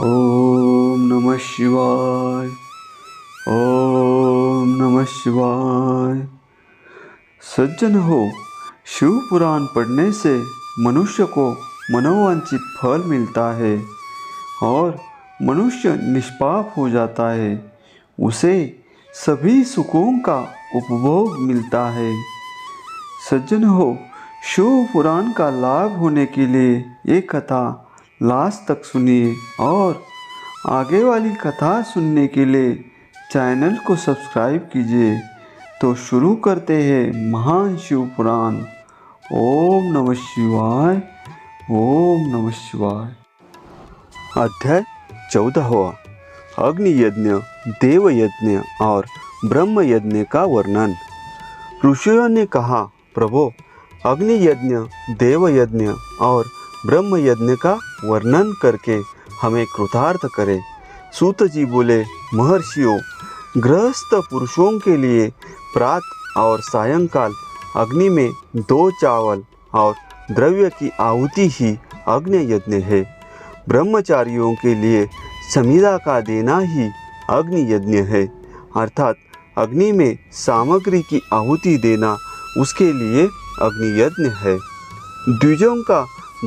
ओम नमः शिवाय। ओम नमः शिवाय। सज्जन हो, शिव पुराण पढ़ने से मनुष्य को मनोवांछित फल मिलता है और मनुष्य निष्पाप हो जाता है। उसे सभी सुखों का उपभोग मिलता है। सज्जन हो, शिव पुराण का लाभ होने के लिए ये कथा लास्ट तक सुनिए और आगे वाली कथा सुनने के लिए चैनल को सब्सक्राइब कीजिए। तो शुरू करते हैं महान शिव पुराण। ओम नमः शिवाय। ओम नमः शिवाय। अध्याय 14वां। अग्नि यज्ञ, देव यज्ञ और ब्रह्म यज्ञ का वर्णन। ऋषियों ने कहा, प्रभो, अग्नि यज्ञ, देव यज्ञ और ब्रह्म यज्ञ का वर्णन करके हमें कृतार्थ करे। सूत जी बोले, महर्षियों, गृहस्थ पुरुषों के लिए प्रातः और सायंकाल अग्नि में 2 चावल और द्रव्य की आहुति ही अग्नि यज्ञ है। ब्रह्मचारियों के लिए समिधा का देना ही अग्नि यज्ञ है, अर्थात अग्नि में सामग्री की आहुति देना उसके लिए अग्नि यज्ञ है। द्विजों का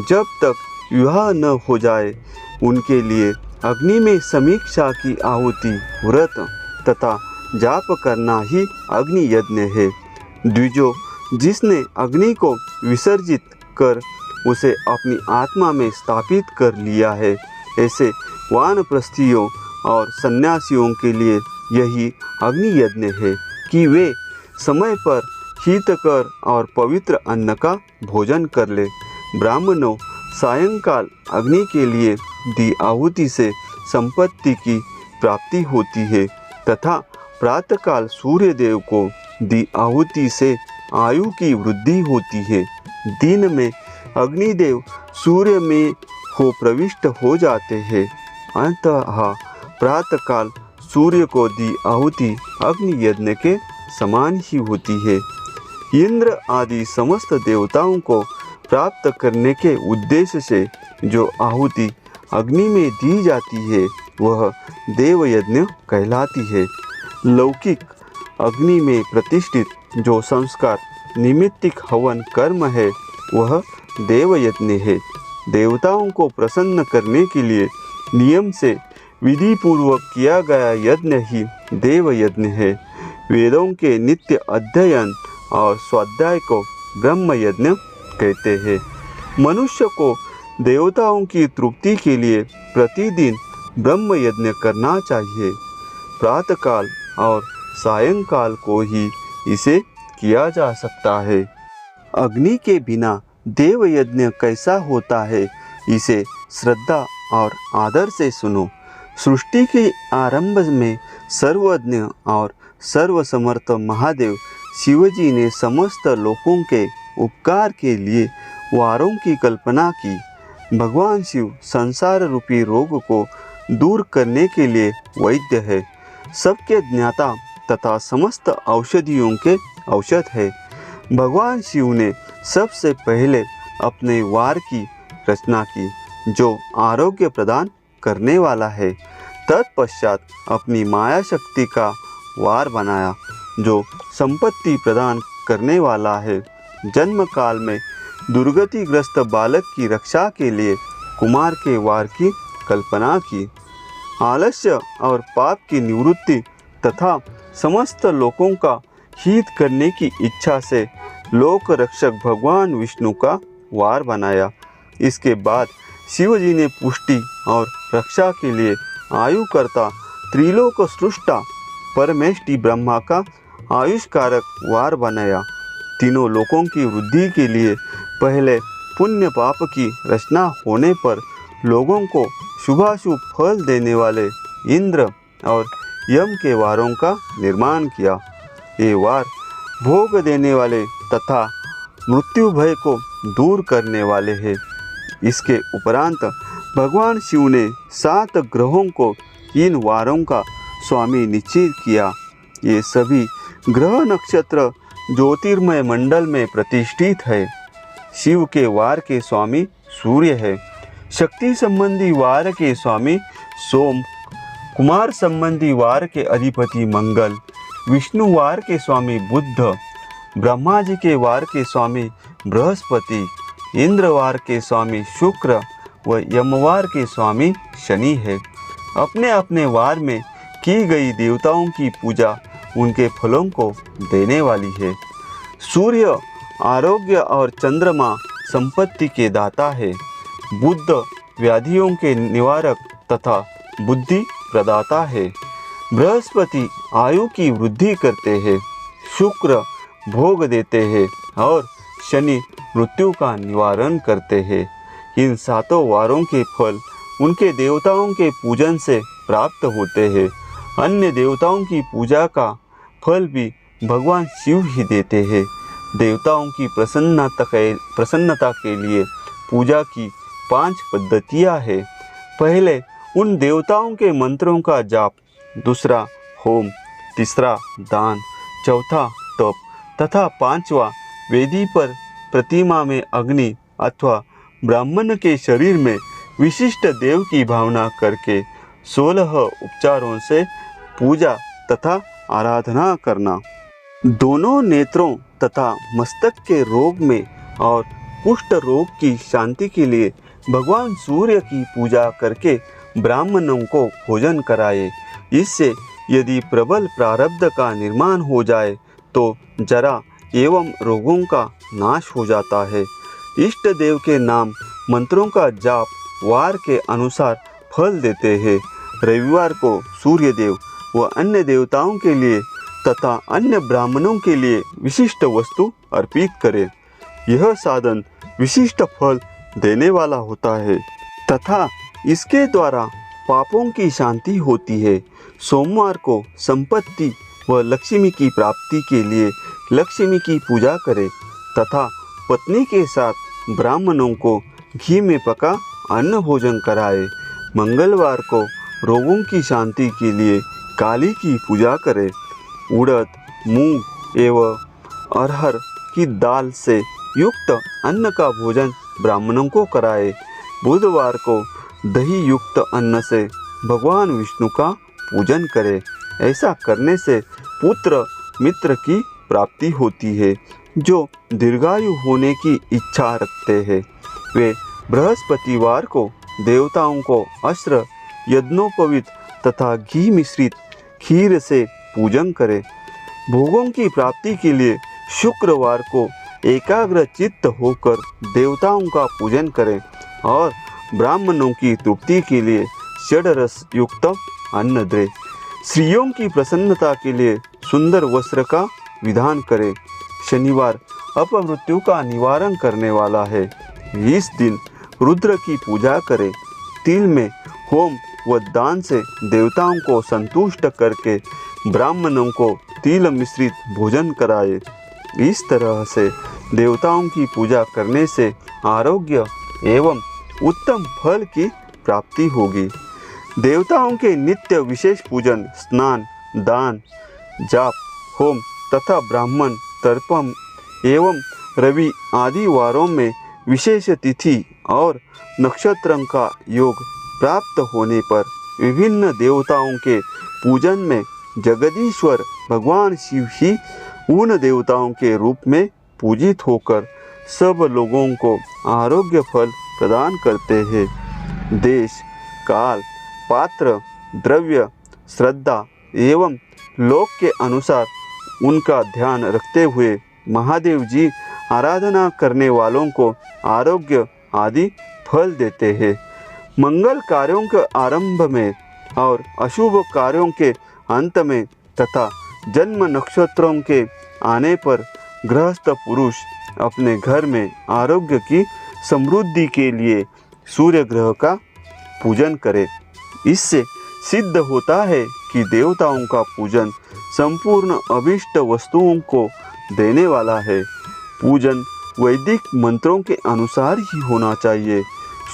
जब तक विवाह न हो जाए उनके लिए अग्नि में समीक्षा की आहुति, व्रत तथा जाप करना ही अग्नि यज्ञ है। द्विजो, जिसने अग्नि को विसर्जित कर उसे अपनी आत्मा में स्थापित कर लिया है, ऐसे वानप्रस्थियों और सन्यासियों के लिए यही अग्नि यज्ञ है कि वे समय पर हितकर और पवित्र अन्न का भोजन कर ले। ब्राह्मणों, सायंकाल अग्नि के लिए दी आहुति से संपत्ति की प्राप्ति होती है तथा प्रातःकाल सूर्य देव को दी आहुति से आयु की वृद्धि होती है। दिन में अग्निदेव सूर्य में हो प्रविष्ट हो जाते हैं। अंततः प्रातःकाल सूर्य को दी आहुति अग्नि यज्ञ के समान ही होती है। इंद्र आदि समस्त देवताओं को प्राप्त करने के उद्देश्य से जो आहुति अग्नि में दी जाती है वह देव यज्ञ कहलाती है। लौकिक अग्नि में प्रतिष्ठित जो संस्कार निमित्तिक हवन कर्म है वह देव यज्ञ है। देवताओं को प्रसन्न करने के लिए नियम से विधि पूर्वक किया गया यज्ञ ही देव यज्ञ है। वेदों के नित्य अध्ययन और स्वाध्याय को ब्रह्म यज्ञ कहते हैं। मनुष्य को देवताओं की तृप्ति के लिए प्रतिदिन ब्रह्म यज्ञ करना चाहिए। प्रातःकाल और सायंकाल को ही इसे किया जा सकता है। अग्नि के बिना देव यज्ञ कैसा होता है, इसे श्रद्धा और आदर से सुनो। सृष्टि के आरंभ में सर्वज्ञ और सर्वसमर्थ महादेव शिवजी ने समस्त लोकों के उपकार के लिए वारों की कल्पना की। भगवान शिव संसार रूपी रोग को दूर करने के लिए वैद्य है, सबके ज्ञाता तथा समस्त औषधियों के औषध है। भगवान शिव ने सबसे पहले अपने वार की रचना की जो आरोग्य प्रदान करने वाला है। तत्पश्चात अपनी माया शक्ति का वार बनाया जो संपत्ति प्रदान करने वाला है। जन्म काल में दुर्गतिग्रस्त बालक की रक्षा के लिए कुमार के वार की कल्पना की। आलस्य और पाप की निवृत्ति तथा समस्त लोकों का हित करने की इच्छा से लोक रक्षक भगवान विष्णु का वार बनाया। इसके बाद शिवजी ने पुष्टि और रक्षा के लिए आयुकर्ता त्रिलोक सृष्टा परमेष्टि ब्रह्मा का आयुष्कारक वार बनाया। तीनों लोकों की वृद्धि के लिए पहले पुण्य पाप की रचना होने पर लोगों को शुभाशुभ फल देने वाले इंद्र और यम के वारों का निर्माण किया। ये वार भोग देने वाले तथा मृत्यु भय को दूर करने वाले हैं। इसके उपरांत भगवान शिव ने 7 ग्रहों को इन वारों का स्वामी निश्चित किया। ये सभी ग्रह नक्षत्र ज्योतिर्मय मंडल में प्रतिष्ठित है। शिव के वार के स्वामी सूर्य है। शक्ति संबंधी वार के स्वामी सोम, कुमार संबंधी वार के अधिपति मंगल, विष्णु वार के स्वामी बुध, ब्रह्मा जी के वार के स्वामी बृहस्पति, इंद्रवार के स्वामी शुक्र व यमवार के स्वामी शनि है। अपने अपने वार में की गई देवताओं की पूजा उनके फलों को देने वाली है। सूर्य आरोग्य और चंद्रमा संपत्ति के दाता है। बुध व्याधियों के निवारक तथा बुद्धि प्रदाता है। बृहस्पति आयु की वृद्धि करते हैं। शुक्र भोग देते हैं और शनि मृत्यु का निवारण करते हैं। इन सातों वारों के फल उनके देवताओं के पूजन से प्राप्त होते हैं। अन्य देवताओं की पूजा का फल भी भगवान शिव ही देते हैं। देवताओं की प्रसन्नता के लिए पूजा की 5 पद्धतियाँ हैं। पहले उन देवताओं के मंत्रों का जाप, दूसरा होम, तीसरा दान, चौथा तप तथा 5वां वेदी पर प्रतिमा में अग्नि अथवा ब्राह्मण के शरीर में विशिष्ट देव की भावना करके 16 उपचारों से पूजा तथा आराधना करना। दोनों नेत्रों तथा मस्तक के रोग में और कुष्ठ रोग की शांति के लिए भगवान सूर्य की पूजा करके ब्राह्मणों को भोजन कराए। इससे यदि प्रबल प्रारब्ध का निर्माण हो जाए तो जरा एवं रोगों का नाश हो जाता है। इष्ट देव के नाम मंत्रों का जाप वार के अनुसार फल देते हैं। रविवार को सूर्य देव व अन्य देवताओं के लिए तथा अन्य ब्राह्मणों के लिए विशिष्ट वस्तु अर्पित करें। यह साधन विशिष्ट फल देने वाला होता है तथा इसके द्वारा पापों की शांति होती है। सोमवार को संपत्ति व लक्ष्मी की प्राप्ति के लिए लक्ष्मी की पूजा करें तथा पत्नी के साथ ब्राह्मणों को घी में पका अन्न भोजन कराए। मंगलवार को रोगों की शांति के लिए काली की पूजा करें। उड़द, मूंग एवं अरहर की दाल से युक्त अन्न का भोजन ब्राह्मणों को कराए। बुधवार को दही युक्त अन्न से भगवान विष्णु का पूजन करें। ऐसा करने से पुत्र मित्र की प्राप्ति होती है जो दीर्घायु होने की इच्छा रखते हैं। वे बृहस्पतिवार को देवताओं को अस्त्र यज्ञोपवीत तथा घी मिश्रित खीर से पूजन करें। भोगों की प्राप्ति के लिए शुक्रवार को एकाग्र चित्त होकर देवताओं का पूजन करें और ब्राह्मणों की तृप्ति के लिए षड्रस युक्त अन्न दें। स्त्रियों की प्रसन्नता के लिए सुंदर वस्त्र का विधान करें। शनिवार अपमृत्यु का निवारण करने वाला है। इस दिन रुद्र की पूजा करें। तिल में होम व दान से देवताओं को संतुष्ट करके ब्राह्मणों को तिल मिश्रित भोजन कराए। इस तरह से देवताओं की पूजा करने से आरोग्य एवं उत्तम फल की प्राप्ति होगी। देवताओं के नित्य विशेष पूजन, स्नान, दान, जाप, होम तथा ब्राह्मण तर्पण एवं रवि आदि वारों में विशेष तिथि और नक्षत्रों का योग प्राप्त होने पर विभिन्न देवताओं के पूजन में जगदीश्वर भगवान शिव ही उन देवताओं के रूप में पूजित होकर सब लोगों को आरोग्य फल प्रदान करते हैं। देश, काल, पात्र, द्रव्य, श्रद्धा एवं लोक के अनुसार उनका ध्यान रखते हुए महादेव जी आराधना करने वालों को आरोग्य आदि फल देते हैं। मंगल कार्यों के आरंभ में और अशुभ कार्यों के अंत में तथा जन्म नक्षत्रों के आने पर गृहस्थ पुरुष अपने घर में आरोग्य की समृद्धि के लिए सूर्य ग्रह का पूजन करे। इससे सिद्ध होता है कि देवताओं का पूजन संपूर्ण अभीष्ट वस्तुओं को देने वाला है। पूजन वैदिक मंत्रों के अनुसार ही होना चाहिए।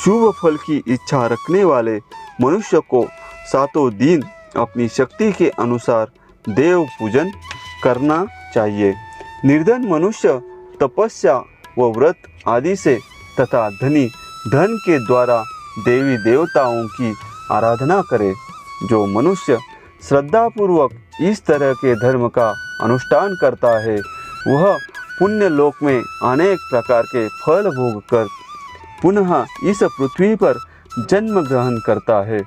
शुभ फल की इच्छा रखने वाले मनुष्य को 7 दिन अपनी शक्ति के अनुसार देव पूजन करना चाहिए। निर्धन मनुष्य तपस्या व व्रत आदि से तथा धनी धन के द्वारा देवी देवताओं की आराधना करे। जो मनुष्य श्रद्धापूर्वक इस तरह के धर्म का अनुष्ठान करता है वह पुण्य लोक में अनेक प्रकार के फल भोग कर पुनः इस पृथ्वी पर जन्म ग्रहण करता है।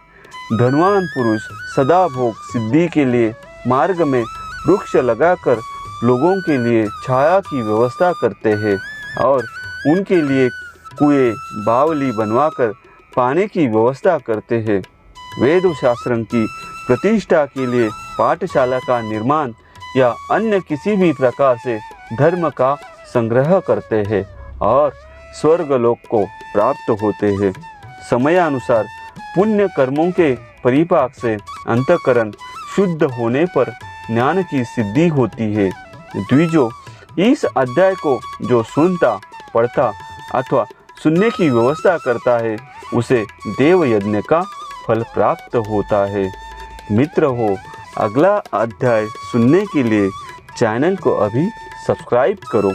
धनवान पुरुष सदा भोग सिद्धि के लिए मार्ग में वृक्ष लगाकर लोगों के लिए छाया की व्यवस्था करते हैं और उनके लिए कुएं बावली बनवाकर पानी की व्यवस्था करते हैं। वेद शास्त्र की प्रतिष्ठा के लिए पाठशाला का निर्माण या अन्य किसी भी प्रकार से धर्म का संग्रह करते हैं और स्वर्गलोक को प्राप्त होते हैं। समयानुसार पुण्य कर्मों के परिपाक से अंतःकरण शुद्ध होने पर ज्ञान की सिद्धि होती है। द्विजो, इस अध्याय को जो सुनता, पढ़ता अथवा सुनने की व्यवस्था करता है उसे देव यज्ञ का फल प्राप्त होता है। मित्र हो, अगला अध्याय सुनने के लिए चैनल को अभी सब्सक्राइब करो।